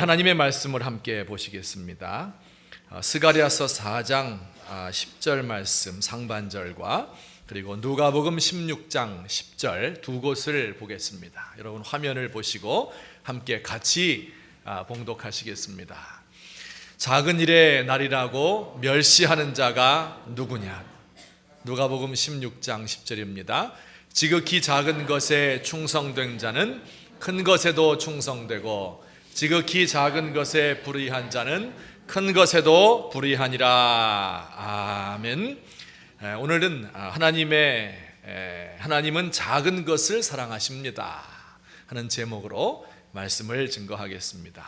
하나님의 말씀을 함께 보시겠습니다. 스가랴서 4장 10절 말씀 상반절과 그리고 누가복음 16장 10절 두 곳을 보겠습니다. 여러분 화면을 보시고 함께 같이 봉독하시겠습니다. 작은 일의 날이라고 멸시하는 자가 누구냐? 누가복음 16장 10절입니다. 지극히 작은 것에 충성된 자는 큰 것에도 충성되고 지극히 작은 것에 불의한 자는 큰 것에도 불의하니라. 아멘. 오늘은 하나님은 작은 것을 사랑하십니다 하는 제목으로 말씀을 증거하겠습니다.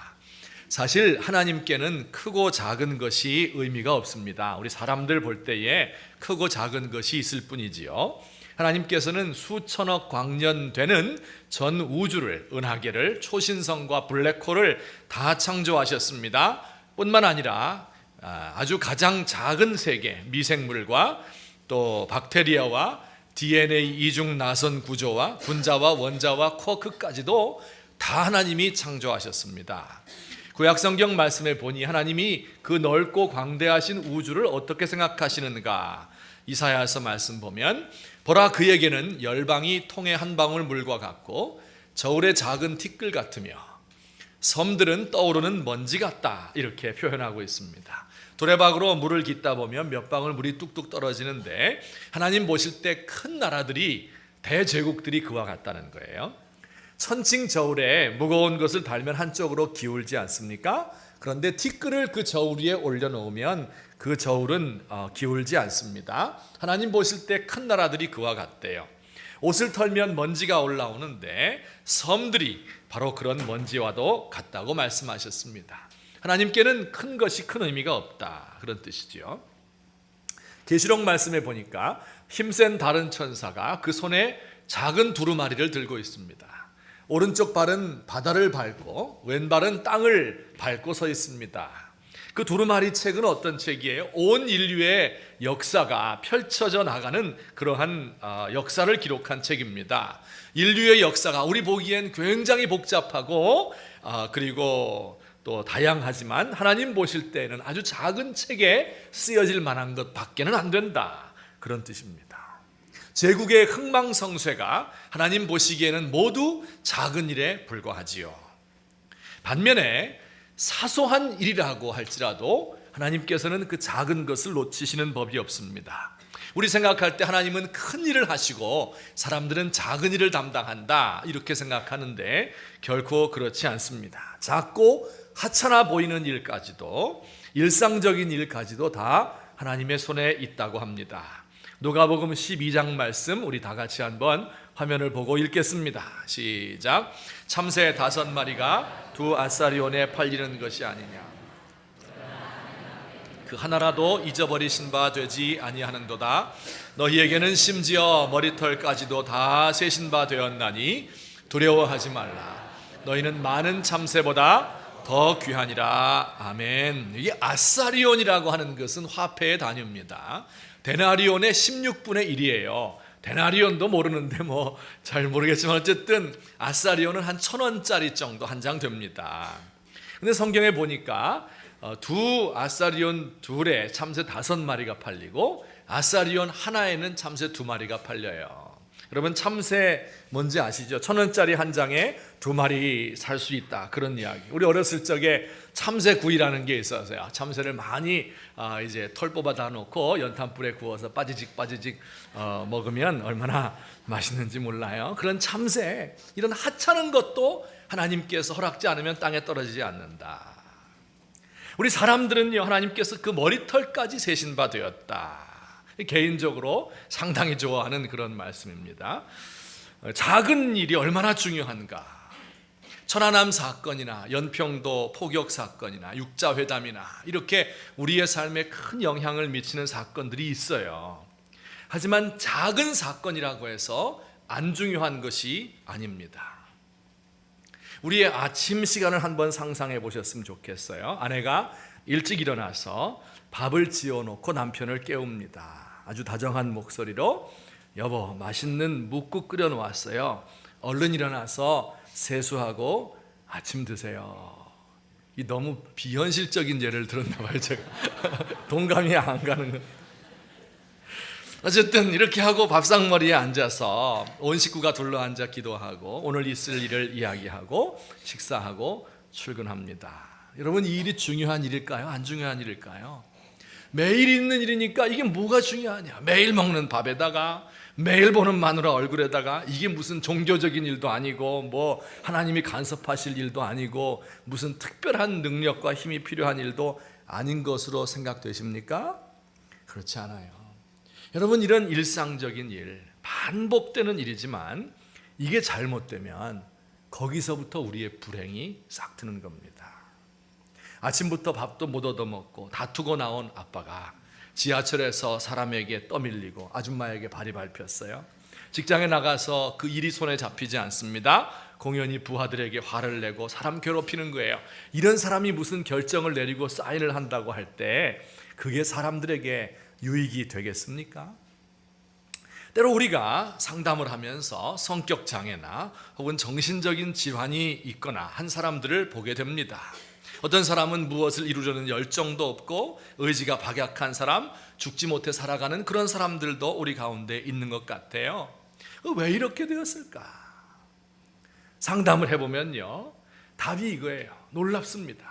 사실 하나님께는 크고 작은 것이 의미가 없습니다. 우리 사람들 볼 때에 크고 작은 것이 있을 뿐이지요. 하나님께서는 수천억 광년 되는 전 우주를, 은하계를, 초신성과 블랙홀을 다 창조하셨습니다. 뿐만 아니라 아주 가장 작은 세계, 미생물과 또 박테리아와 DNA 이중 나선 구조와 분자와 원자와 쿼크까지도 다 하나님이 창조하셨습니다. 구약성경 말씀에 보니 하나님이 그 넓고 광대하신 우주를 어떻게 생각하시는가? 이사야서 말씀 보면 보라, 그에게는 열방이 통에 한 방울 물과 같고 저울의 작은 티끌 같으며 섬들은 떠오르는 먼지 같다, 이렇게 표현하고 있습니다. 두레박으로 물을 깃다 보면 몇 방울 물이 뚝뚝 떨어지는데 하나님 보실 때 큰 나라들이, 대제국들이 그와 같다는 거예요. 천칭 저울에 무거운 것을 달면 한쪽으로 기울지 않습니까? 그런데 티끌을 그 저울 위에 올려놓으면 그 저울은 기울지 않습니다. 하나님 보실 때 큰 나라들이 그와 같대요. 옷을 털면 먼지가 올라오는데 섬들이 바로 그런 먼지와도 같다고 말씀하셨습니다. 하나님께는 큰 것이 큰 의미가 없다, 그런 뜻이죠. 계시록 말씀에 보니까 힘센 다른 천사가 그 손에 작은 두루마리를 들고 있습니다. 오른쪽 발은 바다를 밟고 왼발은 땅을 밟고 서 있습니다. 그 두루마리 책은 어떤 책이에요? 온 인류의 역사가 펼쳐져 나가는 그러한 역사를 기록한 책입니다. 인류의 역사가 우리 보기엔 굉장히 복잡하고 그리고 또 다양하지만 하나님 보실 때는 아주 작은 책에 쓰여질 만한 것 밖에는 안 된다, 그런 뜻입니다. 제국의 흥망성쇠가 하나님 보시기에는 모두 작은 일에 불과하지요. 반면에 사소한 일이라고 할지라도 하나님께서는 그 작은 것을 놓치시는 법이 없습니다. 우리 생각할 때 하나님은 큰 일을 하시고 사람들은 작은 일을 담당한다, 이렇게 생각하는데 결코 그렇지 않습니다. 작고 하찮아 보이는 일까지도, 일상적인 일까지도 다 하나님의 손에 있다고 합니다. 누가복음 12장 말씀 우리 다 같이 한번 화면을 보고 읽겠습니다. 시작. 참새 5마리가 두 아사리온에 팔리는 것이 아니냐? 그 하나라도 잊어버리신 바 되지 아니하는도다. 너희에게는 심지어 머리털까지도 다 세신 바 되었나니 두려워하지 말라. 너희는 많은 참새보다 더 귀하니라. 아멘. 이게 아사리온이라고 하는 것은 화폐의 단위입니다. 데나리온의 16분의 1이에요. 데나리온도 모르는데 잘 모르겠지만 어쨌든 아사리온은 한 1,000원짜리 정도 한 장 됩니다. 근데 성경에 보니까 두 아사리온 둘에 참새 5마리가 팔리고 아사리온 하나에는 참새 2마리가 팔려요. 여러분 참새 뭔지 아시죠? 1,000원짜리 한 장에 2마리 살 수 있다, 그런 이야기. 우리 어렸을 적에 참새구이라는 게 있었어요. 참새를 많이 이제 털 뽑아다 놓고 연탄불에 구워서 빠지직 먹으면 얼마나 맛있는지 몰라요. 그런 참새, 이런 하찮은 것도 하나님께서 허락지 않으면 땅에 떨어지지 않는다. 우리 사람들은요, 하나님께서 그 머리털까지 세신 바 되었다. 개인적으로 상당히 좋아하는 그런 말씀입니다. 작은 일이 얼마나 중요한가. 천안함 사건이나 연평도 포격 사건이나 육자회담이나 이렇게 우리의 삶에 큰 영향을 미치는 사건들이 있어요. 하지만 작은 사건이라고 해서 안 중요한 것이 아닙니다. 우리의 아침 시간을 한번 상상해 보셨으면 좋겠어요. 아내가 일찍 일어나서 밥을 지어놓고 남편을 깨웁니다. 아주 다정한 목소리로, 여보, 맛있는 묵국 끓여 놓았어요. 얼른 일어나서 세수하고 아침 드세요. 이 너무 비현실적인 예를 들었나 봐요, 제가. 동감이 안 가는 건. 어쨌든 이렇게 하고 밥상머리에 앉아서 온 식구가 둘러앉아 기도하고 오늘 있을 일을 이야기하고 식사하고 출근합니다. 여러분, 이 일이 중요한 일일까요? 안 중요한 일일까요? 매일 있는 일이니까 이게 뭐가 중요하냐? 매일 먹는 밥에다가 매일 보는 마누라 얼굴에다가 이게 무슨 종교적인 일도 아니고 뭐 하나님이 간섭하실 일도 아니고 무슨 특별한 능력과 힘이 필요한 일도 아닌 것으로 생각되십니까? 그렇지 않아요. 여러분, 이런 일상적인 일, 반복되는 일이지만 이게 잘못되면 거기서부터 우리의 불행이 싹 트는 겁니다. 아침부터 밥도 못 얻어먹고 다투고 나온 아빠가 지하철에서 사람에게 떠밀리고 아줌마에게 발이 밟혔어요. 직장에 나가서 그 일이 손에 잡히지 않습니다. 공연히 부하들에게 화를 내고 사람 괴롭히는 거예요. 이런 사람이 무슨 결정을 내리고 사인을 한다고 할 때 그게 사람들에게 유익이 되겠습니까? 때로 우리가 상담을 하면서 성격 장애나 혹은 정신적인 질환이 있거나 한 사람들을 보게 됩니다. 어떤 사람은 무엇을 이루려는 열정도 없고 의지가 박약한 사람, 죽지 못해 살아가는 그런 사람들도 우리 가운데 있는 것 같아요. 왜 이렇게 되었을까? 상담을 해보면요, 답이 이거예요. 놀랍습니다.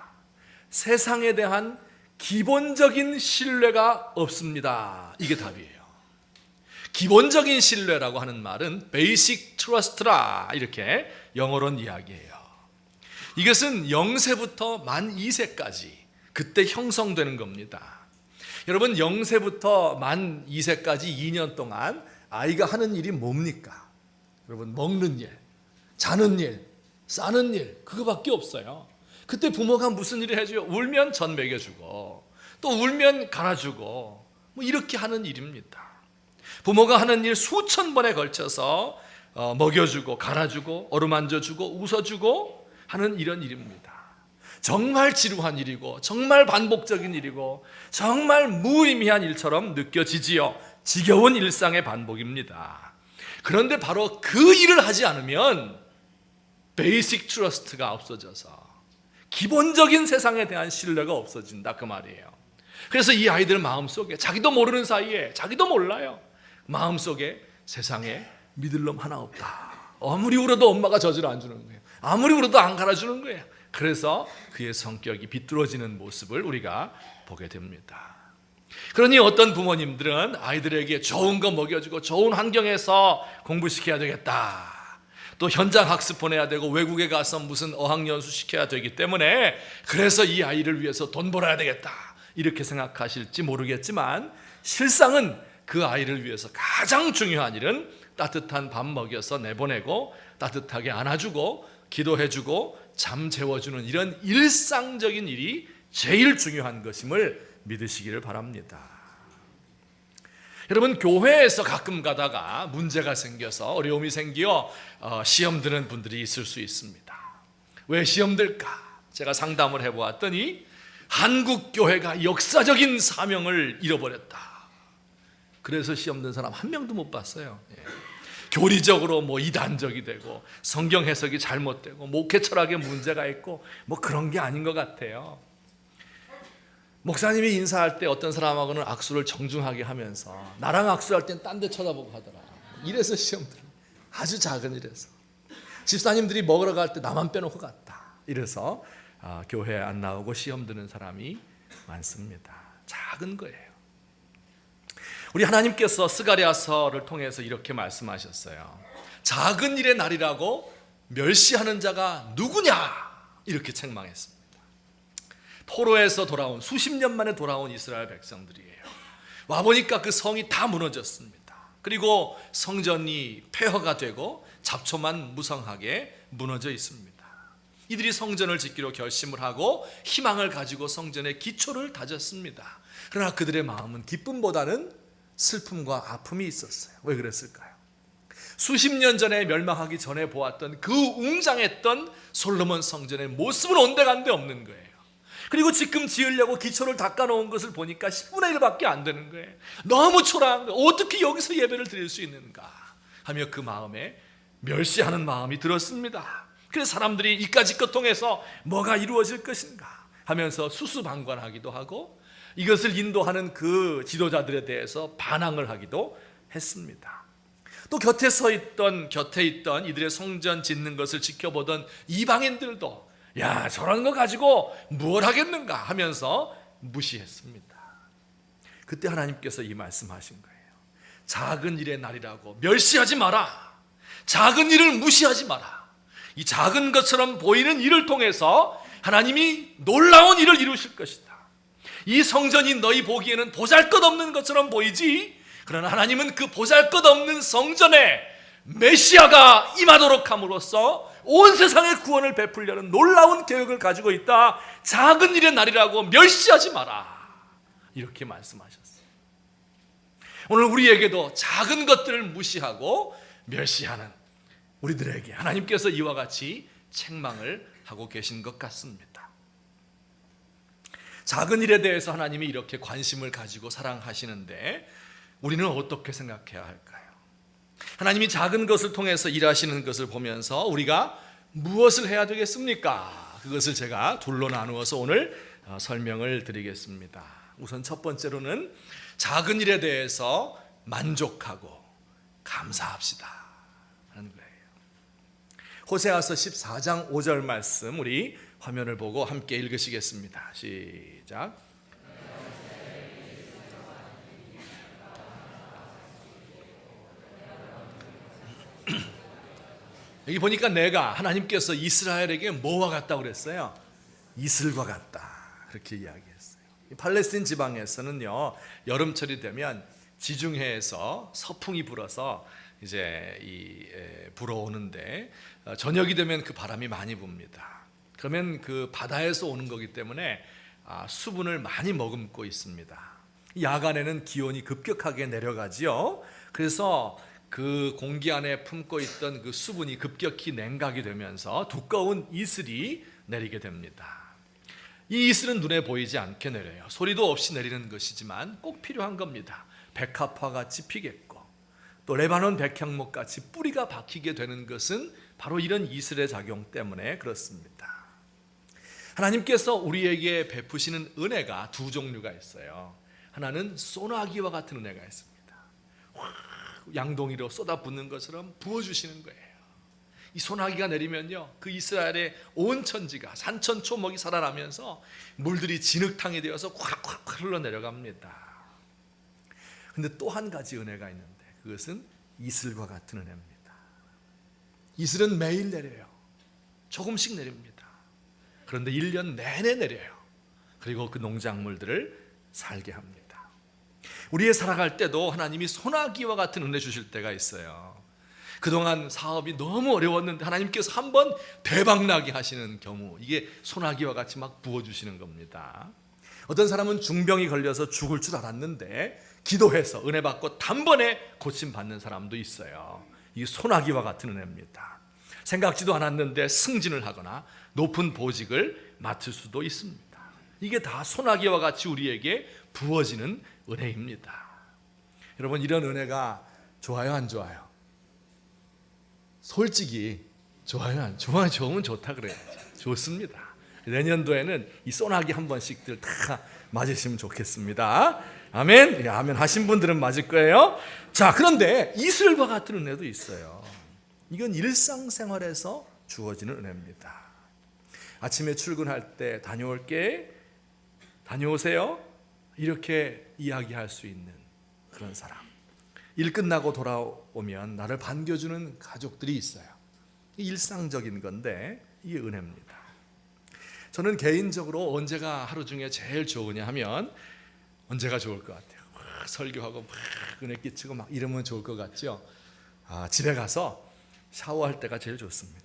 세상에 대한 기본적인 신뢰가 없습니다. 이게 답이에요. 기본적인 신뢰라고 하는 말은 basic trust라 이렇게 영어로는 이야기해요. 이것은 0세부터 만 2세까지 그때 형성되는 겁니다. 여러분, 0세부터 만 2세까지 2년 동안 아이가 하는 일이 뭡니까? 여러분, 먹는 일, 자는 일, 싸는 일, 그거밖에 없어요. 그때 부모가 무슨 일을 해줘요? 울면 전 먹여주고 또 울면 갈아주고 뭐 이렇게 하는 일입니다. 부모가 하는 일 수천 번에 걸쳐서 먹여주고 갈아주고 어루만져주고 웃어주고 하는 이런 일입니다. 정말 지루한 일이고 정말 반복적인 일이고 정말 무의미한 일처럼 느껴지지요. 지겨운 일상의 반복입니다. 그런데 바로 그 일을 하지 않으면 베이직 트러스트가 없어져서 기본적인 세상에 대한 신뢰가 없어진다, 그 말이에요. 그래서 이 아이들 마음속에 자기도 모르는 사이에, 자기도 몰라요, 마음속에 세상에 믿을 놈 하나 없다. 아무리 울어도 엄마가 젖을 안 주는 거예요. 아무리 울어도 안 갈아주는 거예요. 그래서 그의 성격이 비뚤어지는 모습을 우리가 보게 됩니다. 그러니 어떤 부모님들은 아이들에게 좋은 거 먹여주고 좋은 환경에서 공부시켜야 되겠다, 또 현장 학습 보내야 되고 외국에 가서 무슨 어학연수 시켜야 되기 때문에 그래서 이 아이를 위해서 돈 벌어야 되겠다, 이렇게 생각하실지 모르겠지만 실상은 그 아이를 위해서 가장 중요한 일은 따뜻한 밥 먹여서 내보내고 따뜻하게 안아주고 기도해주고 잠 재워주는 이런 일상적인 일이 제일 중요한 것임을 믿으시기를 바랍니다. 여러분, 교회에서 가끔 가다가 문제가 생겨서 어려움이 생겨 시험 드는 분들이 있을 수 있습니다. 왜 시험 들까? 제가 상담을 해보았더니 한국 교회가 역사적인 사명을 잃어버렸다. 그래서 시험 든 사람 한 명도 못 봤어요. 교리적으로 뭐 이단적이 되고 성경 해석이 잘못되고 목회 철학에 문제가 있고 뭐 그런 게 아닌 것 같아요. 목사님이 인사할 때 어떤 사람하고는 악수를 정중하게 하면서 나랑 악수할 땐 딴 데 쳐다보고 하더라. 이래서 시험 들어. 아주 작은 일에서. 집사님들이 먹으러 갈 때 나만 빼놓고 갔다. 이래서 교회에 안 나오고 시험 드는 사람이 많습니다. 작은 거예요. 우리 하나님께서 스가랴서를 통해서 이렇게 말씀하셨어요. 작은 일의 날이라고 멸시하는 자가 누구냐? 이렇게 책망했습니다. 포로에서 돌아온, 수십 년 만에 돌아온 이스라엘 백성들이에요. 와보니까 그 성이 다 무너졌습니다. 그리고 성전이 폐허가 되고 잡초만 무성하게 무너져 있습니다. 이들이 성전을 짓기로 결심을 하고 희망을 가지고 성전의 기초를 다졌습니다. 그러나 그들의 마음은 기쁨보다는 슬픔과 아픔이 있었어요. 왜 그랬을까요? 수십 년 전에 멸망하기 전에 보았던 그 웅장했던 솔로몬 성전의 모습은 온데간데 없는 거예요. 그리고 지금 지으려고 기초를 닦아놓은 것을 보니까 10분의 1밖에 안 되는 거예요. 너무 초라한 거예요. 어떻게 여기서 예배를 드릴 수 있는가 하며 그 마음에 멸시하는 마음이 들었습니다. 그래서 사람들이 이까짓 것 통해서 뭐가 이루어질 것인가 하면서 수수방관하기도 하고 이것을 인도하는 그 지도자들에 대해서 반항을 하기도 했습니다. 또 곁에 있던 이들의 성전 짓는 것을 지켜보던 이방인들도 야, 저런 거 가지고 뭘 하겠는가 하면서 무시했습니다. 그때 하나님께서 이 말씀하신 거예요. 작은 일의 날이라고 멸시하지 마라. 작은 일을 무시하지 마라. 이 작은 것처럼 보이는 일을 통해서 하나님이 놀라운 일을 이루실 것이다. 이 성전이 너희 보기에는 보잘것없는 것처럼 보이지, 그러나 하나님은 그 보잘것없는 성전에 메시아가 임하도록 함으로써 온 세상의 구원을 베풀려는 놀라운 계획을 가지고 있다. 작은 일의 날이라고 멸시하지 마라. 이렇게 말씀하셨어요. 오늘 우리에게도 작은 것들을 무시하고 멸시하는 우리들에게 하나님께서 이와 같이 책망을 하고 계신 것 같습니다. 작은 일에 대해서 하나님이 이렇게 관심을 가지고 사랑하시는데 우리는 어떻게 생각해야 할까요? 하나님이 작은 것을 통해서 일하시는 것을 보면서 우리가 무엇을 해야 되겠습니까? 그것을 제가 둘로 나누어서 오늘 설명을 드리겠습니다. 우선 첫 번째로는 작은 일에 대해서 만족하고 감사합시다 하는 거예요. 호세아서 14장 5절 말씀 우리 화면을 보고 함께 읽으시겠습니다. 시작. 여기 보니까 내가 하나님께서 이스라엘에게 뭐와 같다고 그랬어요? 이슬과 같다 그렇게 이야기했어요. 팔레스틴 지방에서는요 여름철이 되면 지중해에서 서풍이 불어서 이제 불어오는데 저녁이 되면 그 바람이 많이 붑니다. 그러면 그 바다에서 오는 거기 때문에 수분을 많이 머금고 있습니다. 야간에는 기온이 급격하게 내려가지요. 그래서 그 공기 안에 품고 있던 그 수분이 급격히 냉각이 되면서 두꺼운 이슬이 내리게 됩니다. 이 이슬은 눈에 보이지 않게 내려요. 소리도 없이 내리는 것이지만 꼭 필요한 겁니다. 백합화같이 피겠고 또 레바논 백향목같이 뿌리가 박히게 되는 것은 바로 이런 이슬의 작용 때문에 그렇습니다. 하나님께서 우리에게 베푸시는 은혜가 두 종류가 있어요. 하나는 소나기와 같은 은혜가 있습니다. 양동이로 쏟아붓는 것처럼 부어주시는 거예요. 이 소나기가 내리면요 그 이스라엘의 온 천지가 산천초목이 살아나면서 물들이 진흙탕이 되어서 콱콱 흘러내려갑니다. 근데 또 한 가지 은혜가 있는데 그것은 이슬과 같은 은혜입니다. 이슬은 매일 내려요. 조금씩 내립니다. 그런데 1년 내내 내려요. 그리고 그 농작물들을 살게 합니다. 우리의 살아갈 때도 하나님이 소나기와 같은 은혜 주실 때가 있어요. 그동안 사업이 너무 어려웠는데 하나님께서 한번 대박나게 하시는 경우, 이게 소나기와 같이 막 부어주시는 겁니다. 어떤 사람은 중병이 걸려서 죽을 줄 알았는데 기도해서 은혜 받고 단번에 고침받는 사람도 있어요. 이게 소나기와 같은 은혜입니다. 생각지도 않았는데 승진을 하거나 높은 보직을 맡을 수도 있습니다. 이게 다 소나기와 같이 우리에게 부어지는 은혜입니다. 여러분 이런 은혜가 좋아요 안 좋아요? 솔직히 좋아요 안 좋아요? 좋으면 좋다 그래요. 좋습니다. 내년도에는 이 소나기 한 번씩들 다 맞으시면 좋겠습니다. 아멘. 아멘 하신 분들은 맞을 거예요. 자, 그런데 이슬과 같은 은혜도 있어요. 이건 일상생활에서 주어지는 은혜입니다. 아침에 출근할 때 다녀올게, 다녀오세요 이렇게 이야기할 수 있는 그런 사람, 일 끝나고 돌아오면 나를 반겨주는 가족들이 있어요. 일상적인 건데 이게 은혜입니다. 저는 개인적으로 언제가 하루 중에 제일 좋으냐 하면 언제가 좋을 것 같아요. 막 설교하고 막 은혜 끼치고 막 이러면 좋을 것 같죠. 집에 가서 샤워할 때가 제일 좋습니다.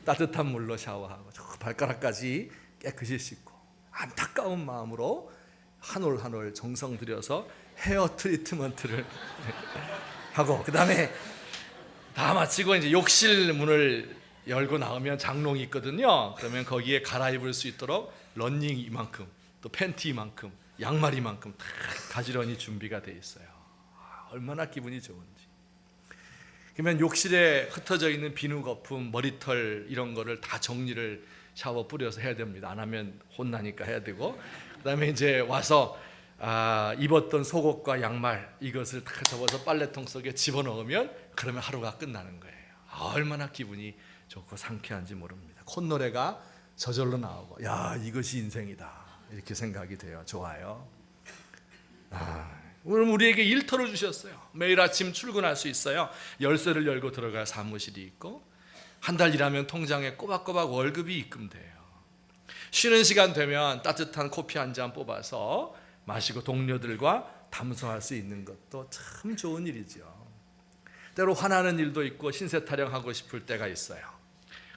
따뜻한 물로 샤워하고 저 발가락까지 깨끗이 씻고 안타까운 마음으로 한 올 한 올 정성 들여서 헤어 트리트먼트를 하고 그 다음에 다 마치고 이제 욕실 문을 열고 나오면 장롱이 있거든요. 그러면 거기에 갈아입을 수 있도록 러닝 이만큼 또 팬티 이만큼 양말 이만큼 다 가지런히 준비가 돼 있어요. 얼마나 기분이 좋은지. 그러면 욕실에 흩어져 있는 비누 거품, 머리털 이런 거를 다 정리를 샤워 뿌려서 해야 됩니다. 안 하면 혼나니까 해야 되고, 그다음에 이제 와서 입었던 속옷과 양말 이것을 다 접어서 빨래통 속에 집어넣으면 그러면 하루가 끝나는 거예요. 얼마나 기분이 좋고 상쾌한지 모릅니다. 콧노래가 저절로 나오고, 야, 이것이 인생이다 이렇게 생각이 돼요. 좋아요. 오늘 우리에게 일터를 주셨어요. 매일 아침 출근할 수 있어요. 열쇠를 열고 들어갈 사무실이 있고, 한 달 일하면 통장에 꼬박꼬박 월급이 입금돼요. 쉬는 시간 되면 따뜻한 커피 한 잔 뽑아서 마시고 동료들과 담소할 수 있는 것도 참 좋은 일이죠. 때로 화나는 일도 있고 신세 타령하고 싶을 때가 있어요.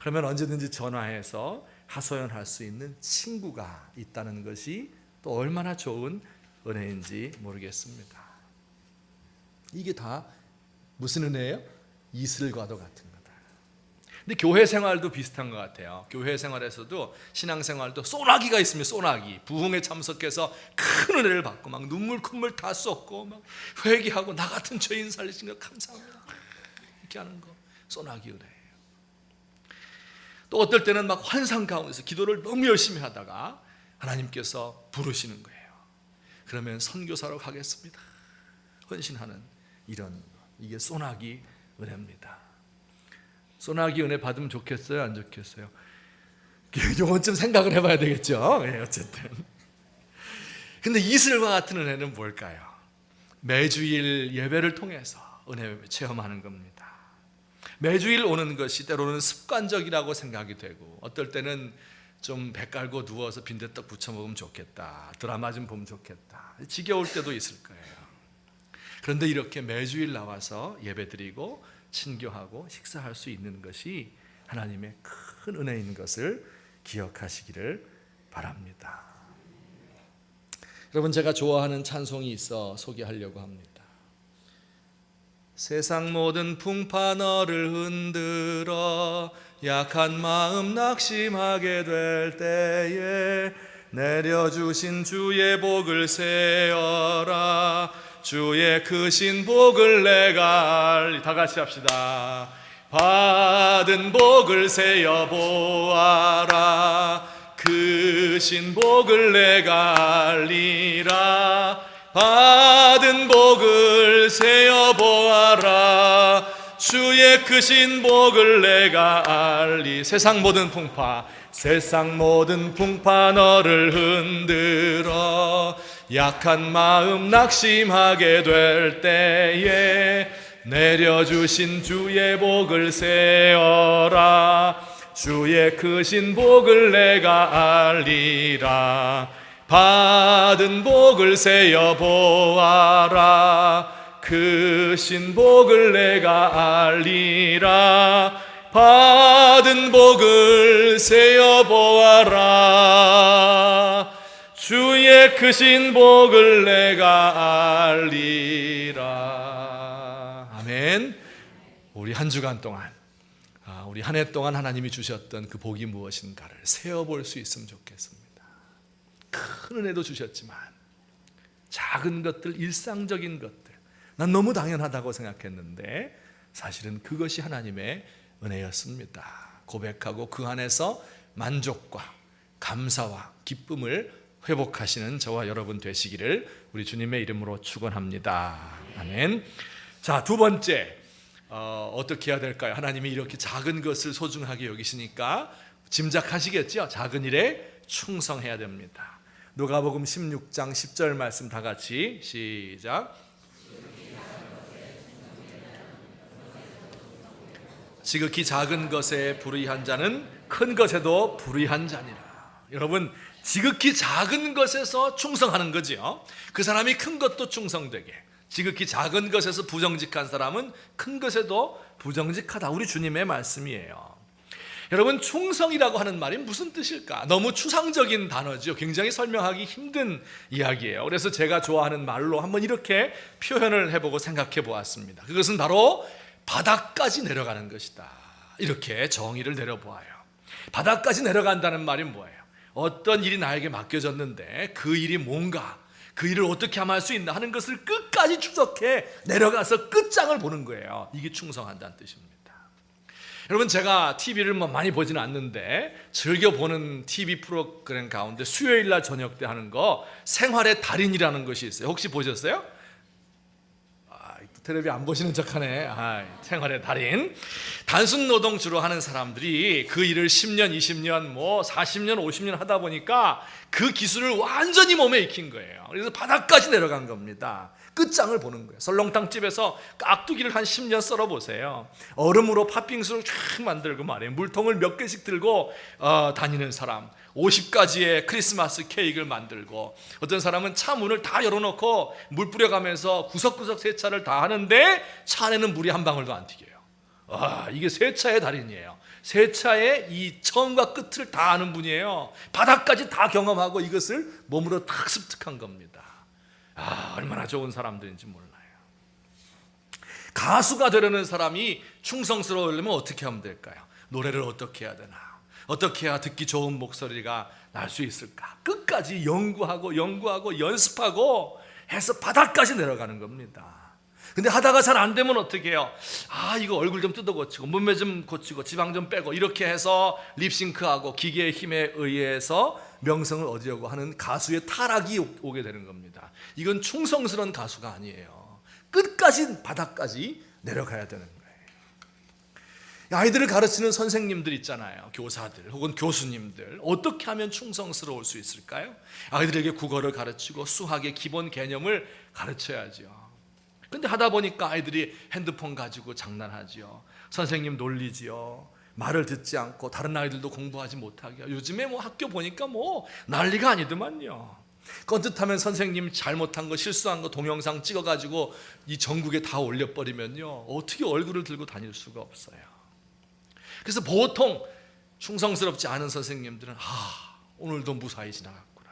그러면 언제든지 전화해서 하소연할 수 있는 친구가 있다는 것이 또 얼마나 좋은 은혜인지 모르겠습니다. 이게 다 무슨 은혜예요? 이슬과도 같은 거다. 근데 교회 생활도 비슷한 것 같아요. 교회 생활에서도 신앙생활도 소나기가 있으면 소나기, 부흥에 참석해서 큰 은혜를 받고 막 눈물 콧물 다 쏟고 막 회개하고 나 같은 죄인 살리신 거 감사합니다 이렇게 하는 거 소나기 은혜예요. 또 어떨 때는 막 환상 가운데서 기도를 너무 열심히 하다가 하나님께서 부르시는 거예요. 그러면 선교사로 가겠습니다 헌신하는 이런, 이게 소나기 은혜입니다. 소나기 은혜 받으면 좋겠어요, 안 좋겠어요? 요건 생각을 해봐야 되겠죠. 어쨌든 근데 이슬과 같은 은혜는 뭘까요? 매주일 예배를 통해서 은혜 체험하는 겁니다. 매주일 오는 것이 때로는 습관적이라고 생각이 되고, 어떨 때는 좀 배 깔고 누워서 빈대떡 부쳐 먹으면 좋겠다, 드라마 좀 보면 좋겠다, 지겨울 때도 있을 거예요. 그런데 이렇게 매주일 나와서 예배드리고 친교하고 식사할 수 있는 것이 하나님의 큰 은혜인 것을 기억하시기를 바랍니다. 여러분, 제가 좋아하는 찬송이 있어 소개하려고 합니다. 세상 모든 풍파 너를 흔들어 약한 마음 낙심하게 될 때에 내려주신 주의 복을 세어라. 주의 크신 복을 내가 다 같이 합시다. 받은 복을 세어 보아라. 크신 복을 내가 알리라. 받은 복을 세어 보아라. 주의 크신 복을 내가 알리. 세상 모든 풍파, 세상 모든 풍파 너를 흔들어 약한 마음 낙심하게 될 때에 내려주신 주의 복을 세어라. 주의 크신 복을 내가 알리라. 받은 복을 세어 보아라. 크신 복을 내가 알리라. 받은 복을 세어 보아라. 주의 크신 복을 내가 알리라. 아멘. 우리 한 주간 동안, 우리 한 해 동안 하나님이 주셨던 그 복이 무엇인가를 세어볼 수 있으면 좋겠습니다. 큰 은혜도 주셨지만 작은 것들, 일상적인 것들, 난 너무 당연하다고 생각했는데 사실은 그것이 하나님의 은혜였습니다. 고백하고 그 안에서 만족과 감사와 기쁨을 회복하시는 저와 여러분 되시기를 우리 주님의 이름으로 축원합니다. 아멘. 자, 두 번째, 어떻게 해야 될까요? 하나님이 이렇게 작은 것을 소중하게 여기시니까 짐작하시겠죠? 작은 일에 충성해야 됩니다. 누가복음 16장 10절 말씀 다 같이 시작. 지극히 작은 것에 불의한 자는 큰 것에도 불의한 자니라. 여러분, 지극히 작은 것에서 충성하는 거지요. 그 사람이 큰 것도 충성되게, 지극히 작은 것에서 부정직한 사람은 큰 것에도 부정직하다. 우리 주님의 말씀이에요. 여러분, 충성이라고 하는 말이 무슨 뜻일까? 너무 추상적인 단어죠. 굉장히 설명하기 힘든 이야기예요. 그래서 제가 좋아하는 말로 한번 이렇게 표현을 해보고 생각해 보았습니다. 그것은 바로 바닥까지 내려가는 것이다. 이렇게 정의를 내려보아요. 바닥까지 내려간다는 말이 뭐예요? 어떤 일이 나에게 맡겨졌는데 그 일이 뭔가, 그 일을 어떻게 하면 할 수 있나 하는 것을 끝까지 추적해 내려가서 끝장을 보는 거예요. 이게 충성한다는 뜻입니다. 여러분, 제가 TV를 많이 보지는 않는데 즐겨보는 TV 프로그램 가운데 수요일날 저녁 때 하는 거 생활의 달인이라는 것이 있어요. 혹시 보셨어요? 텔레비 안 보시는 척하네. 생활의 달인. 단순 노동 주로 하는 사람들이 그 일을 10년, 20년, 40년, 50년 하다 보니까 그 기술을 완전히 몸에 익힌 거예요. 그래서 바닥까지 내려간 겁니다. 끝장을 보는 거예요. 설렁탕집에서 깍두기를 한 10년 썰어 보세요. 얼음으로 팥빙수를 쫙 만들고 말이에요. 물통을 몇 개씩 들고 다니는 사람, 50가지의 크리스마스 케이크를 만들고, 어떤 사람은 차 문을 다 열어놓고 물 뿌려가면서 구석구석 세차를 다 하는데 차 안에는 물이 한 방울도 안 튀겨요. 이게 세차의 달인이에요. 세차의 이 처음과 끝을 다 아는 분이에요. 바닥까지 다 경험하고 이것을 몸으로 탁 습득한 겁니다. 얼마나 좋은 사람들인지 몰라요. 가수가 되려는 사람이 충성스러우려면 어떻게 하면 될까요? 노래를 어떻게 해야 되나? 어떻게 해야 듣기 좋은 목소리가 날 수 있을까? 끝까지 연구하고 연습하고 해서 바닥까지 내려가는 겁니다. 근데 하다가 잘 안 되면 어떻게 해요? 이거 얼굴 좀 뜯어 고치고 몸매 좀 고치고 지방 좀 빼고 이렇게 해서 립싱크하고 기계의 힘에 의해서 명성을 얻으려고 하는 가수의 타락이 오게 되는 겁니다. 이건 충성스러운 가수가 아니에요. 끝까지 바닥까지 내려가야 되는 거예요. 아이들을 가르치는 선생님들 있잖아요. 교사들 혹은 교수님들, 어떻게 하면 충성스러울 수 있을까요? 아이들에게 국어를 가르치고 수학의 기본 개념을 가르쳐야죠. 근데 하다 보니까 아이들이 핸드폰 가지고 장난하지요. 선생님 놀리지요. 말을 듣지 않고 다른 아이들도 공부하지 못하게. 요즘에 학교 보니까 난리가 아니더만요. 껐듯하면 선생님 잘못한 거, 실수한 거 동영상 찍어가지고 이 전국에 다 올려버리면요, 어떻게 얼굴을 들고 다닐 수가 없어요. 그래서 보통 충성스럽지 않은 선생님들은 오늘도 무사히 지나갔구나,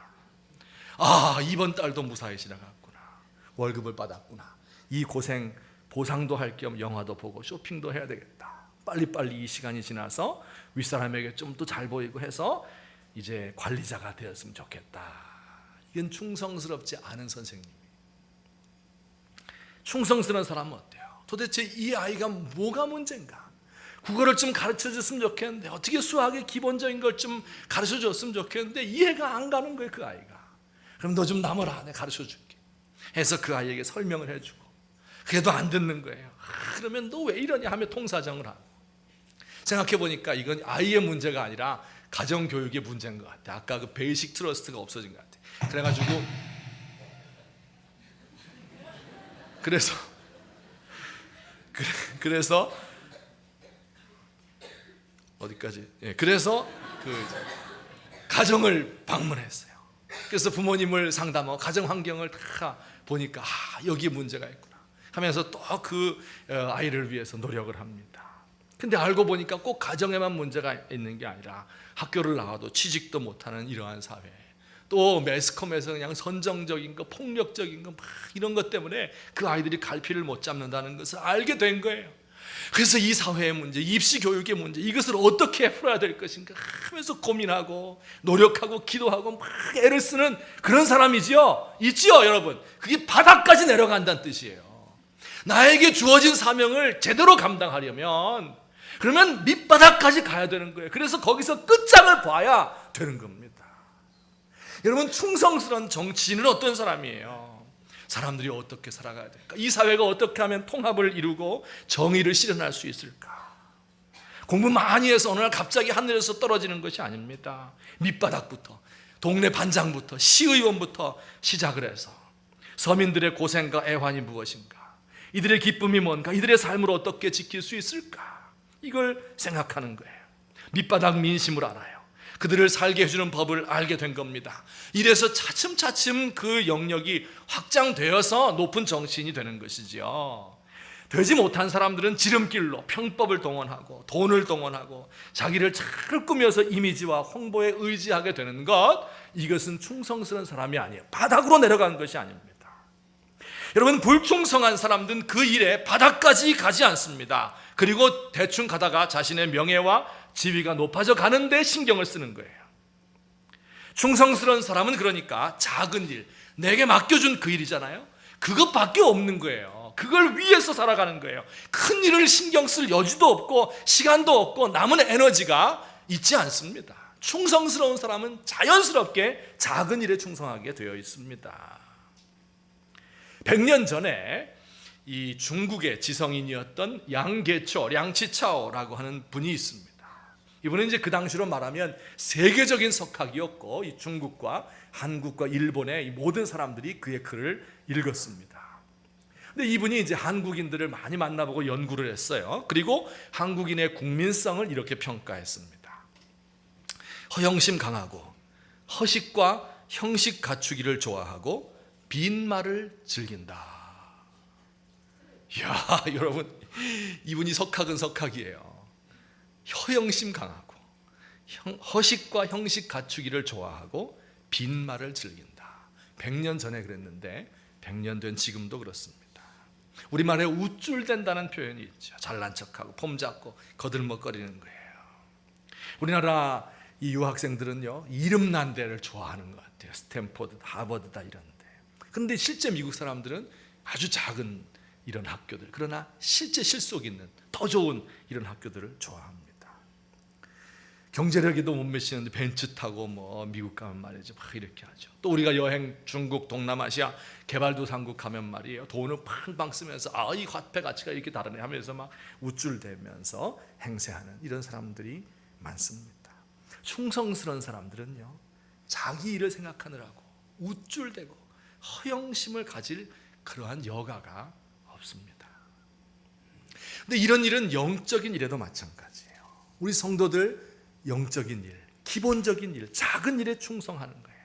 이번 달도 무사히 지나갔구나, 월급을 받았구나, 이 고생 보상도 할 겸 영화도 보고 쇼핑도 해야 되겠다, 빨리빨리 이 시간이 지나서 윗사람에게 좀 더 잘 보이고 해서 이제 관리자가 되었으면 좋겠다. 이건 충성스럽지 않은 선생님이에요. 충성스러운 사람은 어때요? 도대체 이 아이가 뭐가 문제인가? 국어를 좀 가르쳐줬으면 좋겠는데, 어떻게 수학의 기본적인 걸 좀 가르쳐줬으면 좋겠는데 이해가 안 가는 거예요, 그 아이가. 그럼 너 좀 남아라, 내가 가르쳐줄게 해서 그 아이에게 설명을 해주고, 그래도 안 듣는 거예요. 그러면 너 왜 이러냐 하며 통사정을 하고. 생각해보니까 이건 아이의 문제가 아니라 가정교육의 문제인 것 같아요. 아까 그 베이식 트러스트가 없어진 것 같아요. 그래가지고 그래서 어디까지? 그래서 그 가정을 방문했어요. 그래서 부모님을 상담하고 가정 환경을 다 보니까 여기에 문제가 있구나 하면서 또 그 아이를 위해서 노력을 합니다. 근데 알고 보니까 꼭 가정에만 문제가 있는 게 아니라 학교를 나와도 취직도 못하는 이러한 사회, 또 매스컴에서 그냥 선정적인 거, 폭력적인 거 이런 것 때문에 그 아이들이 갈피를 못 잡는다는 것을 알게 된 거예요. 그래서 이 사회의 문제, 입시 교육의 문제, 이것을 어떻게 풀어야 될 것인가 하면서 고민하고 노력하고 기도하고 막 애를 쓰는 그런 사람이지요. 있지요, 여러분. 그게 바닥까지 내려간다는 뜻이에요. 나에게 주어진 사명을 제대로 감당하려면 그러면 밑바닥까지 가야 되는 거예요. 그래서 거기서 끝장을 봐야 되는 겁니다. 여러분, 충성스러운 정치인은 어떤 사람이에요? 사람들이 어떻게 살아가야 될까? 이 사회가 어떻게 하면 통합을 이루고 정의를 실현할 수 있을까? 공부 많이 해서 어느 날 갑자기 하늘에서 떨어지는 것이 아닙니다. 밑바닥부터, 동네 반장부터, 시의원부터 시작을 해서 서민들의 고생과 애환이 무엇인가? 이들의 기쁨이 뭔가? 이들의 삶을 어떻게 지킬 수 있을까? 이걸 생각하는 거예요. 밑바닥 민심을 알아요. 그들을 살게 해주는 법을 알게 된 겁니다. 이래서 차츰차츰 그 영역이 확장되어서 높은 정치인이 되는 것이지요. 되지 못한 사람들은 지름길로 편법을 동원하고 돈을 동원하고 자기를 잘 꾸며서 이미지와 홍보에 의지하게 되는 것, 이것은 충성스러운 사람이 아니에요. 바닥으로 내려가는 것이 아닙니다. 여러분, 불충성한 사람들은 그 일에 바닥까지 가지 않습니다. 그리고 대충 가다가 자신의 명예와 지위가 높아져 가는데 신경을 쓰는 거예요. 충성스러운 사람은 그러니까 작은 일, 내게 맡겨준 그 일이잖아요. 그것밖에 없는 거예요. 그걸 위해서 살아가는 거예요. 큰 일을 신경 쓸 여지도 없고 시간도 없고 남은 에너지가 있지 않습니다. 충성스러운 사람은 자연스럽게 작은 일에 충성하게 되어 있습니다. 100년 전에 이 중국의 지성인이었던 양계초, 량치차오라고 하는 분이 있습니다. 이분은 이제 그 당시로 말하면 세계적인 석학이었고, 이 중국과 한국과 일본의 이 모든 사람들이 그의 글을 읽었습니다. 근데 이분이 이제 한국인들을 많이 만나보고 연구를 했어요. 그리고 한국인의 국민성을 이렇게 평가했습니다. 허영심 강하고 허식과 형식 갖추기를 좋아하고 빈말을 즐긴다. 이야, 여러분, 이분이 석학은 석학이에요. 허영심 강하고 허식과 형식 갖추기를 좋아하고 빈말을 즐긴다. 100년 전에 그랬는데 100년 된 지금도 그렇습니다. 우리말에 우쭐댄다는 표현이 있죠. 잘난 척하고 폼 잡고 거들먹거리는 거예요. 우리나라 이 유학생들은요, 이름난 데를 좋아하는 것 같아요. 스탠포드, 하버드다 이런데. 그런데 실제 미국 사람들은 아주 작은 이런 학교들, 그러나 실제 실속 있는 더 좋은 이런 학교들을 좋아합니다. 경제력에도 못 미치는데 벤츠 타고 뭐 미국 가면 말이죠, 막 이렇게 하죠. 또 우리가 여행 중국, 동남아시아 개발도상국 가면 말이에요, 돈을 팡팡 쓰면서 이 화폐 가치가 이렇게 다르네 하면서 막 우쭐대면서 행세하는 이런 사람들이 많습니다. 충성스러운 사람들은요, 자기 일을 생각하느라고 우쭐대고 허영심을 가질 그러한 여가가 없습니다. 근데 이런 일은 영적인 일에도 마찬가지예요. 우리 성도들 영적인 일, 기본적인 일, 작은 일에 충성하는 거예요.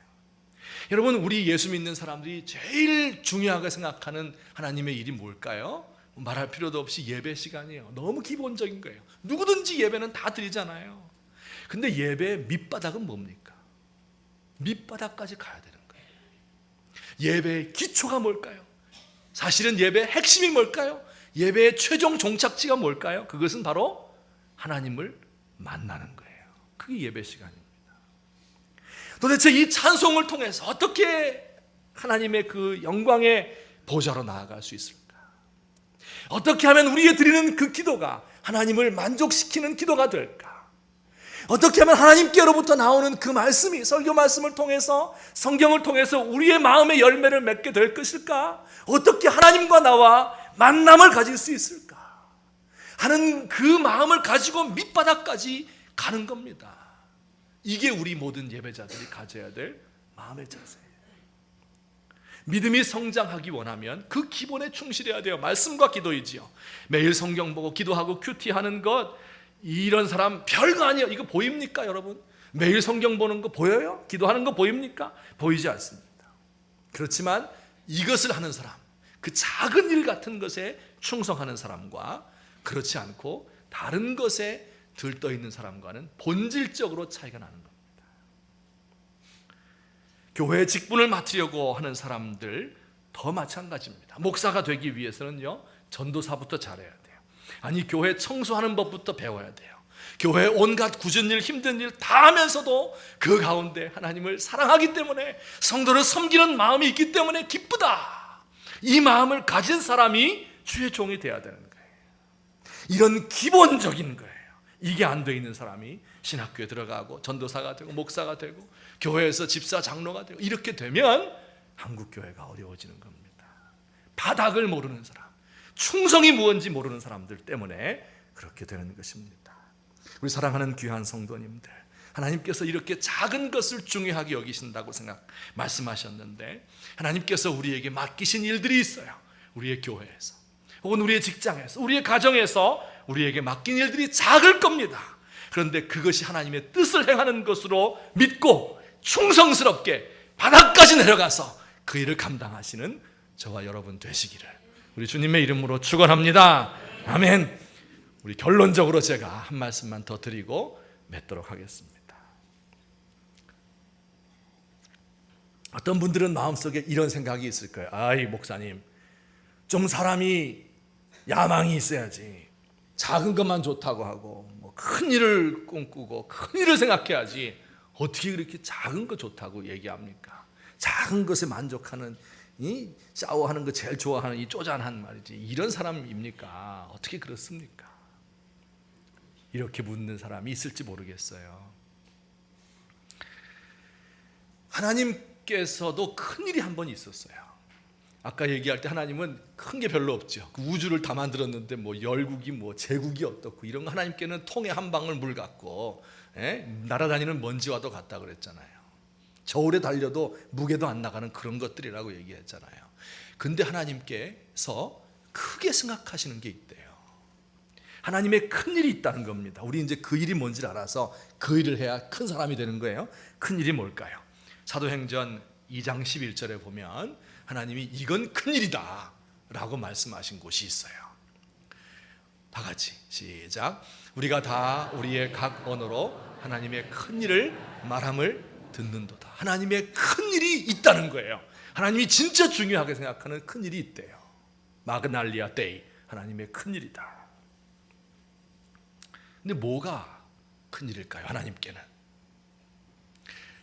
여러분, 우리 예수 믿는 사람들이 제일 중요하게 생각하는 하나님의 일이 뭘까요? 말할 필요도 없이 예배 시간이에요. 너무 기본적인 거예요. 누구든지 예배는 다 드리잖아요. 근데 예배의 밑바닥은 뭡니까? 밑바닥까지 가야 되는 거예요. 예배의 기초가 뭘까요? 사실은 예배의 핵심이 뭘까요? 예배의 최종 종착지가 뭘까요? 그것은 바로 하나님을 만나는 거예요. 그게 예배 시간입니다. 도대체 이 찬송을 통해서 어떻게 하나님의 그 영광의 보좌로 나아갈 수 있을까? 어떻게 하면 우리의 드리는 그 기도가 하나님을 만족시키는 기도가 될까? 어떻게 하면 하나님께로부터 나오는 그 말씀이 설교 말씀을 통해서, 성경을 통해서 우리의 마음의 열매를 맺게 될 것일까? 어떻게 하나님과 나와 만남을 가질 수 있을까? 하는 그 마음을 가지고 밑바닥까지 가는 겁니다. 이게 우리 모든 예배자들이 가져야 될 마음의 자세예요. 믿음이 성장하기 원하면 그 기본에 충실해야 돼요. 말씀과 기도이지요. 매일 성경 보고 기도하고 큐티하는 것, 이런 사람 별거 아니에요. 이거 보입니까, 여러분? 매일 성경 보는 거 보여요? 기도하는 거 보입니까? 보이지 않습니다. 그렇지만 이것을 하는 사람, 그 작은 일 같은 것에 충성하는 사람과 그렇지 않고 다른 것에 들떠 있는 사람과는 본질적으로 차이가 나는 겁니다. 교회 직분을 맡으려고 하는 사람들 더 마찬가지입니다. 목사가 되기 위해서는요, 전도사부터 잘해야 돼요. 아니, 교회 청소하는 법부터 배워야 돼요. 교회 온갖 굳은 일, 힘든 일 다 하면서도 그 가운데 하나님을 사랑하기 때문에, 성도를 섬기는 마음이 있기 때문에 기쁘다, 이 마음을 가진 사람이 주의 종이 되어야 되는 거예요. 이런 기본적인 거예요. 이게 안 돼 있는 사람이 신학교에 들어가고 전도사가 되고 목사가 되고 교회에서 집사 장로가 되고 이렇게 되면 한국교회가 어려워지는 겁니다. 바닥을 모르는 사람, 충성이 무엇인지 모르는 사람들 때문에 그렇게 되는 것입니다. 우리 사랑하는 귀한 성도님들, 하나님께서 이렇게 작은 것을 중요하게 여기신다고 말씀하셨는데, 하나님께서 우리에게 맡기신 일들이 있어요. 우리의 교회에서 혹은 우리의 직장에서, 우리의 가정에서 우리에게 맡긴 일들이 작을 겁니다. 그런데 그것이 하나님의 뜻을 행하는 것으로 믿고 충성스럽게 바닥까지 내려가서 그 일을 감당하시는 저와 여러분 되시기를 우리 주님의 이름으로 축원합니다. 아멘. 우리 결론적으로 제가 한 말씀만 더 드리고 맺도록 하겠습니다. 어떤 분들은 마음속에 이런 생각이 있을 거예요. 아이, 목사님, 좀 사람이 야망이 있어야지. 작은 것만 좋다고 하고 뭐 큰 일을 꿈꾸고 큰 일을 생각해야지 어떻게 그렇게 작은 거 좋다고 얘기합니까? 작은 것에 만족하는, 이 샤워하는 거 제일 좋아하는 이 쪼잔한 말이지, 이런 사람입니까? 어떻게 그렇습니까? 이렇게 묻는 사람이 있을지 모르겠어요. 하나님께서도 큰일이 한 번 있었어요. 아까 얘기할 때 하나님은 큰 게 별로 없죠. 그 우주를 다 만들었는데 뭐 열국이 뭐 제국이 어떻고 이런 거, 하나님께는 통에 한 방울 물 같고, 날아다니는 먼지와도 같다 그랬잖아요. 저울에 달려도 무게도 안 나가는 그런 것들이라고 얘기했잖아요. 근데 하나님께서 크게 생각하시는 게 있대요. 하나님의 큰 일이 있다는 겁니다. 우리 이제 그 일이 뭔지를 알아서 그 일을 해야 큰 사람이 되는 거예요. 큰 일이 뭘까요? 사도행전 2장 11절에 보면 하나님이 이건 큰 일이다 라고 말씀하신 곳이 있어요. 다 같이 시작. 우리가 다 우리의 각 언어로 하나님의 큰 일을 말함을 듣는도다. 하나님의 큰 일이 있다는 거예요. 하나님이 진짜 중요하게 생각하는 큰 일이 있대요. 마그날리아 데이, 하나님의 큰 일이다. 근데 뭐가 큰 일일까요? 하나님께는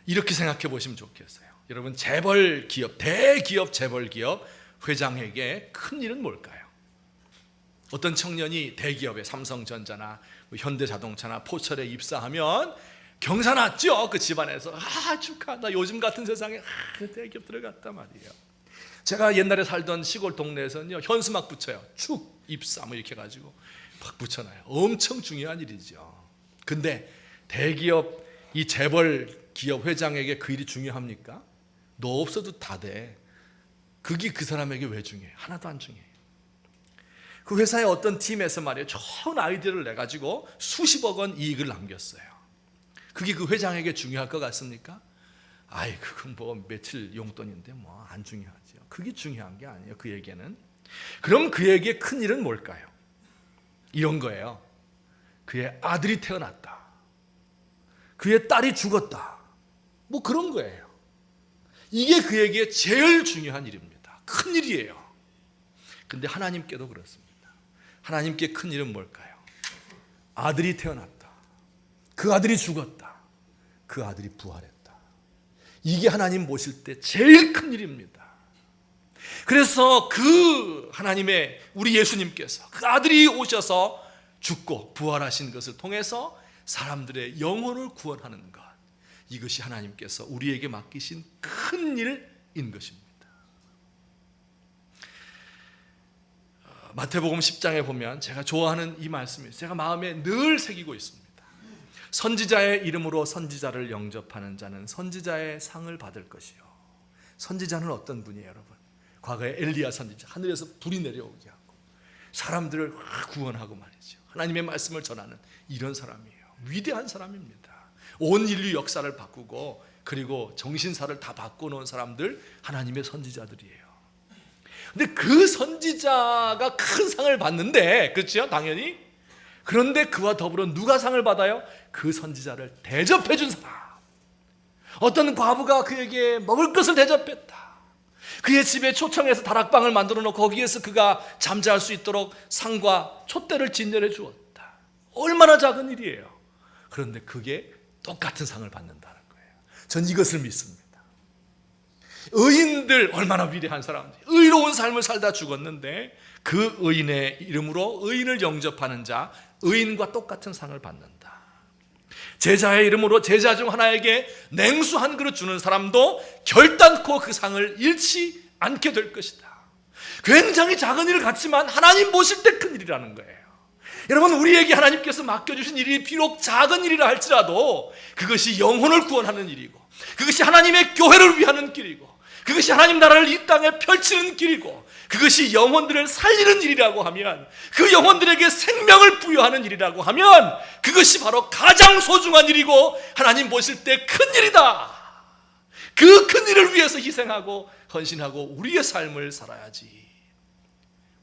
이렇게 생각해 보시면 좋겠어요. 여러분, 재벌 기업, 대기업 재벌 기업 회장에게 큰 일은 뭘까요? 어떤 청년이 대기업에 삼성전자나 현대자동차나 포철에 입사하면 경사났죠. 그 집안에서 축하한다, 요즘 같은 세상에 대기업 들어갔단 말이에요. 제가 옛날에 살던 시골 동네에서는요, 현수막 붙여요. 축 입사 뭐 이렇게 가지고 막 붙여놔요. 엄청 중요한 일이죠. 근데 대기업 이 재벌 기업 회장에게 그 일이 중요합니까? 너 없어도 다 돼. 그게 그 사람에게 왜 중요해? 하나도 안 중요해. 그 회사의 어떤 팀에서 말이에요, 좋은 아이디어를 내가지고 수십억 원 이익을 남겼어요. 그게 그 회장에게 중요할 것 같습니까? 아이, 그건 뭐 며칠 용돈인데 뭐 안 중요하죠. 그게 중요한 게 아니에요, 그에게는. 그럼 그에게 큰 일은 뭘까요? 이런 거예요. 그의 아들이 태어났다, 그의 딸이 죽었다, 뭐 그런 거예요. 이게 그에게 제일 중요한 일입니다. 큰 일이에요. 근데 하나님께도 그렇습니다. 하나님께 큰 일은 뭘까요? 아들이 태어났다, 그 아들이 죽었다, 그 아들이 부활했다. 이게 하나님 보실 때 제일 큰 일입니다. 그래서 그 하나님의 우리 예수님께서 그 아들이 오셔서 죽고 부활하신 것을 통해서 사람들의 영혼을 구원하는 것, 이것이 하나님께서 우리에게 맡기신 큰 일인 것입니다. 마태복음 10장에 보면 제가 좋아하는 이 말씀이 제가 마음에 늘 새기고 있습니다. 선지자의 이름으로 선지자를 영접하는 자는 선지자의 상을 받을 것이요. 선지자는 어떤 분이에요, 여러분? 과거에 엘리야 선지자, 하늘에서 불이 내려오게 하고 사람들을 구원하고 말이죠, 하나님의 말씀을 전하는 이런 사람이에요. 위대한 사람입니다. 온 인류 역사를 바꾸고 그리고 정신사를 다 바꿔놓은 사람들, 하나님의 선지자들이에요. 근데 그 선지자가 큰 상을 받는데, 그렇죠? 당연히. 그런데 그와 더불어 누가 상을 받아요? 그 선지자를 대접해 준 사람. 어떤 과부가 그에게 먹을 것을 대접했다. 그의 집에 초청해서 다락방을 만들어 놓고 거기에서 그가 잠잘 수 있도록 상과 촛대를 진열해 주었다. 얼마나 작은 일이에요. 그런데 그게 똑같은 상을 받는다는 거예요. 전 이것을 믿습니다. 의인들 얼마나 위대한 사람들, 의로운 삶을 살다 죽었는데 그 의인의 이름으로 의인을 영접하는 자, 의인과 똑같은 상을 받는다. 제자의 이름으로 제자 중 하나에게 냉수 한 그릇 주는 사람도 결단코 그 상을 잃지 않게 될 것이다. 굉장히 작은 일을 갖지만 하나님 보실 때 큰 일이라는 거예요. 여러분, 우리에게 하나님께서 맡겨주신 일이 비록 작은 일이라 할지라도 그것이 영혼을 구원하는 일이고, 그것이 하나님의 교회를 위하는 길이고, 그것이 하나님 나라를 이 땅에 펼치는 길이고, 그것이 영혼들을 살리는 일이라고 하면, 그 영혼들에게 생명을 부여하는 일이라고 하면 그것이 바로 가장 소중한 일이고 하나님 보실 때 큰 일이다. 그 큰 일을 위해서 희생하고 헌신하고 우리의 삶을 살아야지.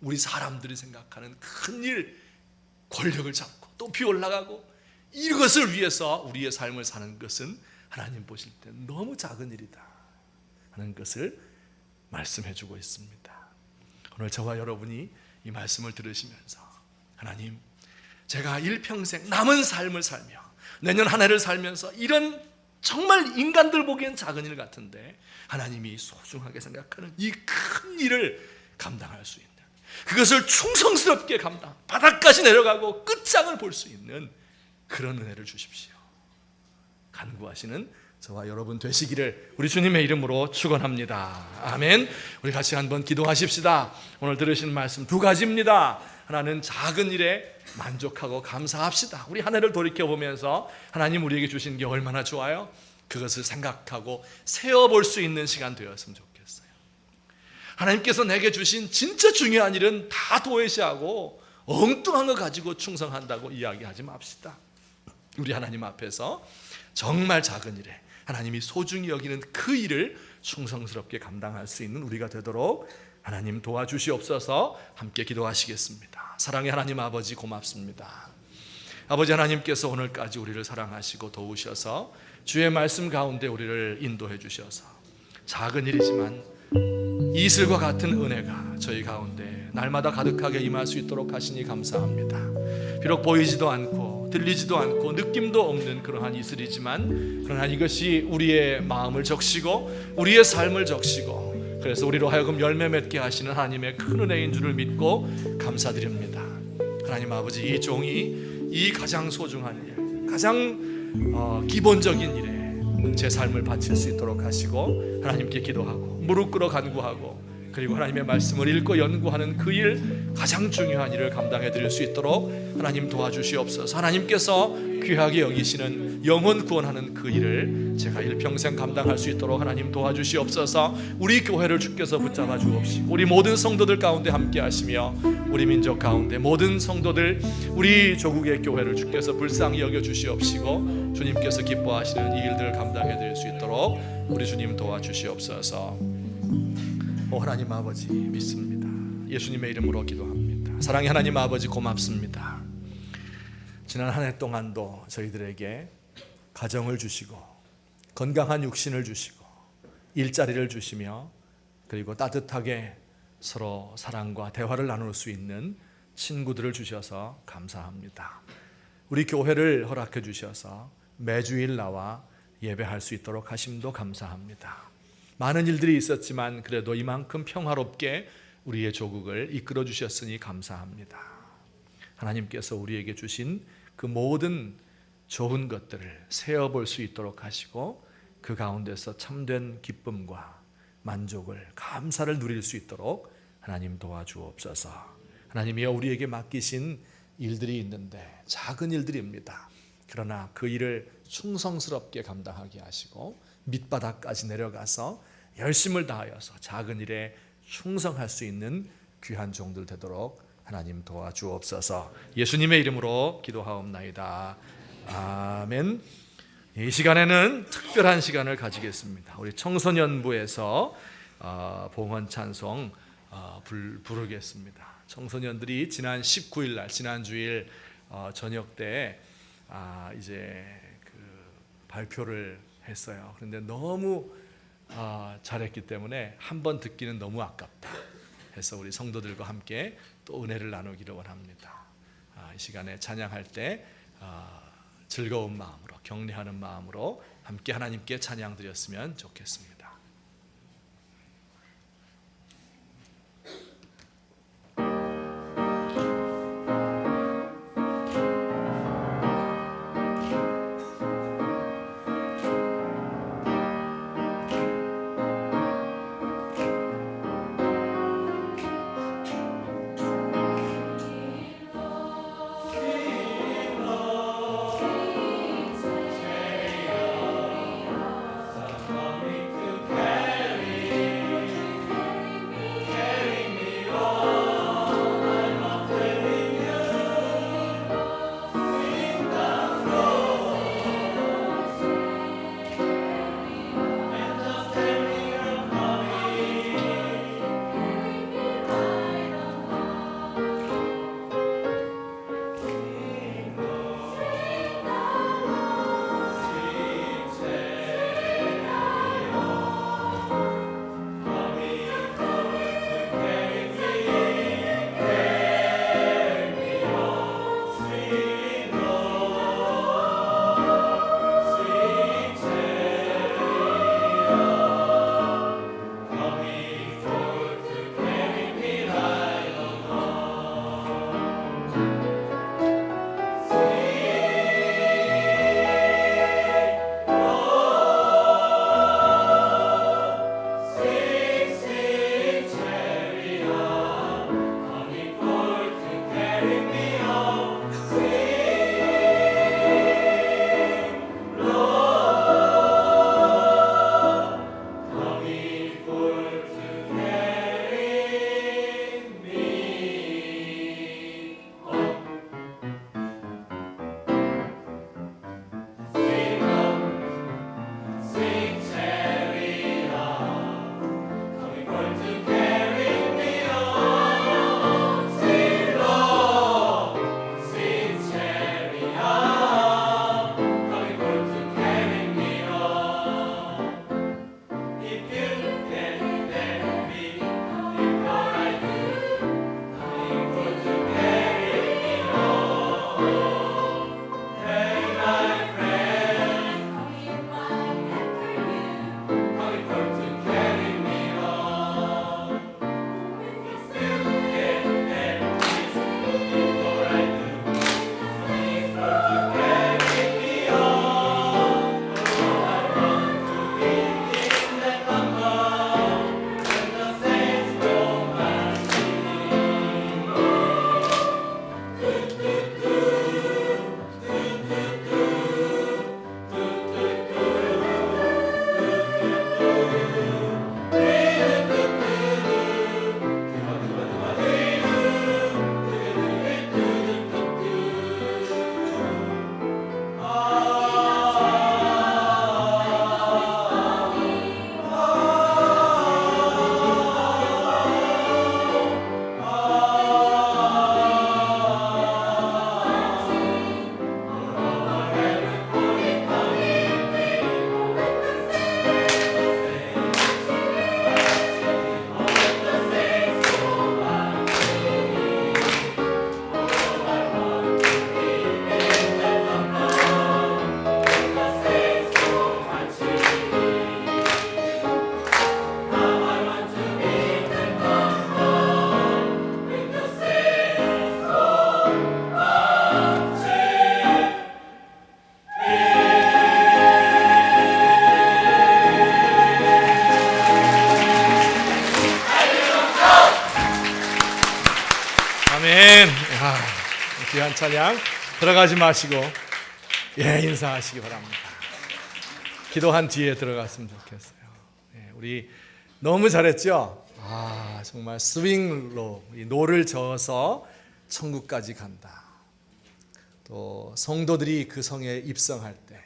우리 사람들이 생각하는 큰 일, 권력을 잡고 높이 올라가고 이것을 위해서 우리의 삶을 사는 것은 하나님 보실 때 너무 작은 일이다 하는 것을 말씀해 주고 있습니다. 오늘 저와 여러분이 이 말씀을 들으시면서, 하나님, 제가 일평생 남은 삶을 살며 내년 한 해를 살면서 이런 정말 인간들 보기엔 작은 일 같은데 하나님이 소중하게 생각하는 이 큰 일을 감당할 수 있는, 그것을 충성스럽게 감당, 바닥까지 내려가고 끝장을 볼 수 있는 그런 은혜를 주십시오. 간구하시는 저와 여러분 되시기를 우리 주님의 이름으로 축원합니다. 아멘. 우리 같이 한번 기도하십시다. 오늘 들으신 말씀 두 가지입니다. 하나는 작은 일에 만족하고 감사합시다. 우리 한 해를 돌이켜보면서 하나님 우리에게 주신 게 얼마나 좋아요? 그것을 생각하고 세어볼 수 있는 시간 되었으면 좋겠어요. 하나님께서 내게 주신 진짜 중요한 일은 다 도외시하고 엉뚱한 거 가지고 충성한다고 이야기하지 맙시다. 우리 하나님 앞에서 정말 작은 일에 하나님이 소중히 여기는 그 일을 충성스럽게 감당할 수 있는 우리가 되도록 하나님 도와주시옵소서. 함께 기도하시겠습니다. 사랑의 하나님 아버지, 고맙습니다. 아버지 하나님께서 오늘까지 우리를 사랑하시고 도우셔서 주의 말씀 가운데 우리를 인도해 주셔서 작은 일이지만 이슬과 같은 은혜가 저희 가운데 날마다 가득하게 임할 수 있도록 하시니 감사합니다. 비록 보이지도 않고 들리지도 않고 느낌도 없는 그러한 이슬이지만, 그러나 이것이 우리의 마음을 적시고 우리의 삶을 적시고, 그래서 우리로 하여금 열매 맺게 하시는 하나님의 큰 은혜인 줄을 믿고 감사드립니다. 하나님 아버지, 이 종이 이 가장 소중한 일, 가장 기본적인 일에 제 삶을 바칠 수 있도록 하시고, 하나님께 기도하고 무릎 꿇어 간구하고, 그리고 하나님의 말씀을 읽고 연구하는 그 일, 가장 중요한 일을 감당해 드릴 수 있도록 하나님 도와주시옵소서. 하나님께서 귀하게 여기시는 영혼 구원하는 그 일을 제가 일평생 감당할 수 있도록 하나님 도와주시옵소서. 우리 교회를 주께서 붙잡아 주옵시고, 우리 모든 성도들 가운데 함께 하시며, 우리 민족 가운데 모든 성도들, 우리 조국의 교회를 주께서 불쌍히 여겨 주시옵시고, 주님께서 기뻐하시는 이 일들을 감당해 드릴 수 있도록 우리 주님 도와주시옵소서. 하나님 아버지, 믿습니다. 예수님의 이름으로 기도합니다. 사랑의 하나님 아버지, 고맙습니다. 지난 한 해 동안도 저희들에게 가정을 주시고 건강한 육신을 주시고 일자리를 주시며, 그리고 따뜻하게 서로 사랑과 대화를 나눌 수 있는 친구들을 주셔서 감사합니다. 우리 교회를 허락해 주셔서 매주일 나와 예배할 수 있도록 하심도 감사합니다. 많은 일들이 있었지만 그래도 이만큼 평화롭게 우리의 조국을 이끌어 주셨으니 감사합니다. 하나님께서 우리에게 주신 그 모든 좋은 것들을 세어볼 수 있도록 하시고, 그 가운데서 참된 기쁨과 만족을, 감사를 누릴 수 있도록 하나님 도와주옵소서. 하나님이여, 우리에게 맡기신 일들이 있는데 작은 일들입니다. 그러나 그 일을 충성스럽게 감당하게 하시고 밑바닥까지 내려가서 열심을 다하여서 작은 일에 충성할 수 있는 귀한 종들 되도록 하나님 도와주옵소서. 예수님의 이름으로 기도하옵나이다. 아멘. 이 시간에는 특별한 시간을 가지겠습니다. 우리 청소년부에서 봉헌 찬송 부르겠습니다. 청소년들이 지난 19일 날, 지난 주일 저녁 때 이제 그 발표를 했어요. 그런데 너무 잘했기 때문에 한 번 듣기는 너무 아깝다 해서 우리 성도들과 함께 또 은혜를 나누기를 원합니다. 이 시간에 찬양할 때 즐거운 마음으로, 격려하는 마음으로 함께 하나님께 찬양 드렸으면 좋겠습니다. Amen. 아멘. 귀한 찬양 들어가지 마시고 인사하시기 바랍니다. 기도한 뒤에 들어갔으면 좋겠어요. 우리 너무 잘했죠? 정말 스윙로 이 노를 저어서 천국까지 간다. 또 성도들이 그 성에 입성할 때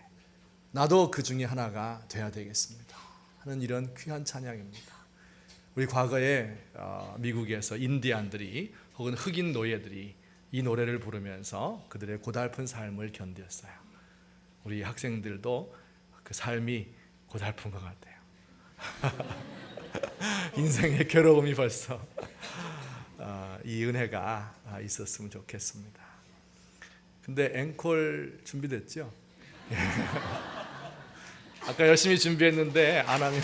나도 그 중에 하나가 돼야 되겠습니다 하는 이런 귀한 찬양입니다. 우리 과거에 미국에서 인디안들이 혹은 흑인 노예들이 이 노래를 부르면서 그들의 고달픈 삶을 견뎠어요. 우리 학생들도 그 삶이 고달픈 것 같아요. 인생의 괴로움이 벌써 이 은혜가 있었으면 좋겠습니다. 근데 앵콜 준비됐죠? 아까 열심히 준비했는데 안 하면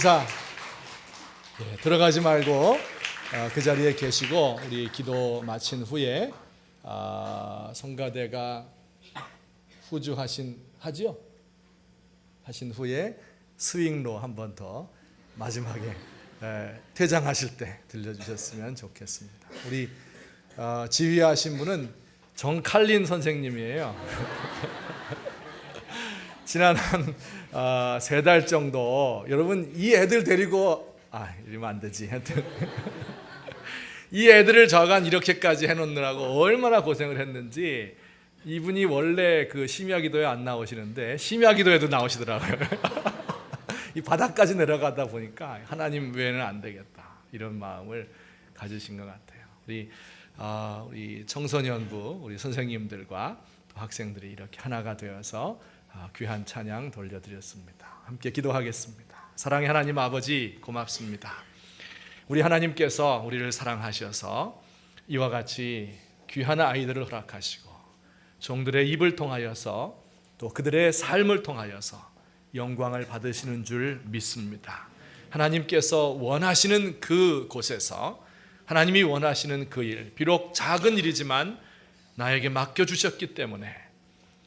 인사. 들어가지 말고 그 자리에 계시고 우리 기도 마친 후에 성가대가 하신 후에 스윙로 한 번 더 마지막에 퇴장하실 때 들려주셨으면 좋겠습니다. 우리 지휘하신 분은 정칼린 선생님이에요. 지난 한 3달 정도 여러분 이 애들 데리고 이러면 안 되지. 하여튼 이 애들을 저간 이렇게까지 해놓느라고 얼마나 고생을 했는지 이분이 원래 그 심야기도에 안 나오시는데 심야기도에도 나오시더라고요. 이 바닥까지 내려가다 보니까 하나님 외에는 안 되겠다 이런 마음을 가지신 것 같아요. 우리 청소년부 우리 선생님들과 학생들이 이렇게 하나가 되어서 귀한 찬양 돌려드렸습니다. 함께 기도하겠습니다. 사랑의 하나님 아버지 고맙습니다. 우리 하나님께서 우리를 사랑하셔서 이와 같이 귀한 아이들을 허락하시고 종들의 입을 통하여서 또 그들의 삶을 통하여서 영광을 받으시는 줄 믿습니다. 하나님께서 원하시는 그 곳에서 하나님이 원하시는 그 일, 비록 작은 일이지만 나에게 맡겨주셨기 때문에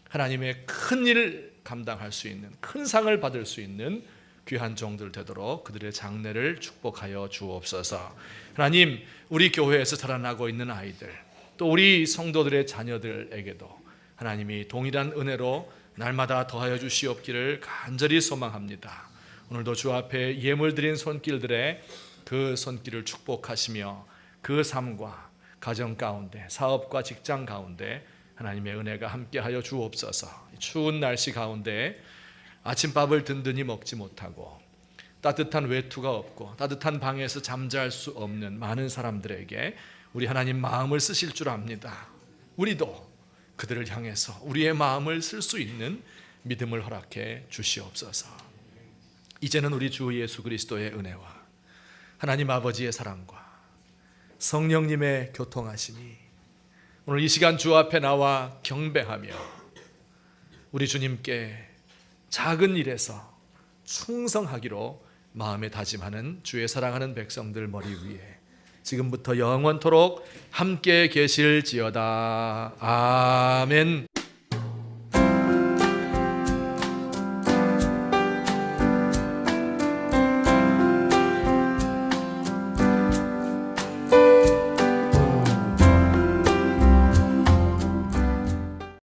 하나님의 큰 일을 감당할 수 있는, 큰 상을 받을 수 있는 귀한 종들 되도록 그들의 장래를 축복하여 주옵소서. 하나님, 우리 교회에서 자라나고 있는 아이들, 또 우리 성도들의 자녀들에게도 하나님이 동일한 은혜로 날마다 더하여 주시옵기를 간절히 소망합니다. 오늘도 주 앞에 예물 드린 손길들의 그 손길을 축복하시며 그 삶과 가정 가운데, 사업과 직장 가운데 하나님의 은혜가 함께하여 주옵소서. 추운 날씨 가운데 아침밥을 든든히 먹지 못하고 따뜻한 외투가 없고 따뜻한 방에서 잠잘 수 없는 많은 사람들에게 우리 하나님 마음을 쓰실 줄 압니다. 우리도 그들을 향해서 우리의 마음을 쓸 수 있는 믿음을 허락해 주시옵소서. 이제는 우리 주 예수 그리스도의 은혜와 하나님 아버지의 사랑과 성령님의 교통하심이 오늘 이 시간 주 앞에 나와 경배하며 우리 주님께 작은 일에서 충성하기로 마음에 다짐하는 주의 사랑하는 백성들 머리 위에 지금부터 영원토록 함께 계실지어다. 아멘.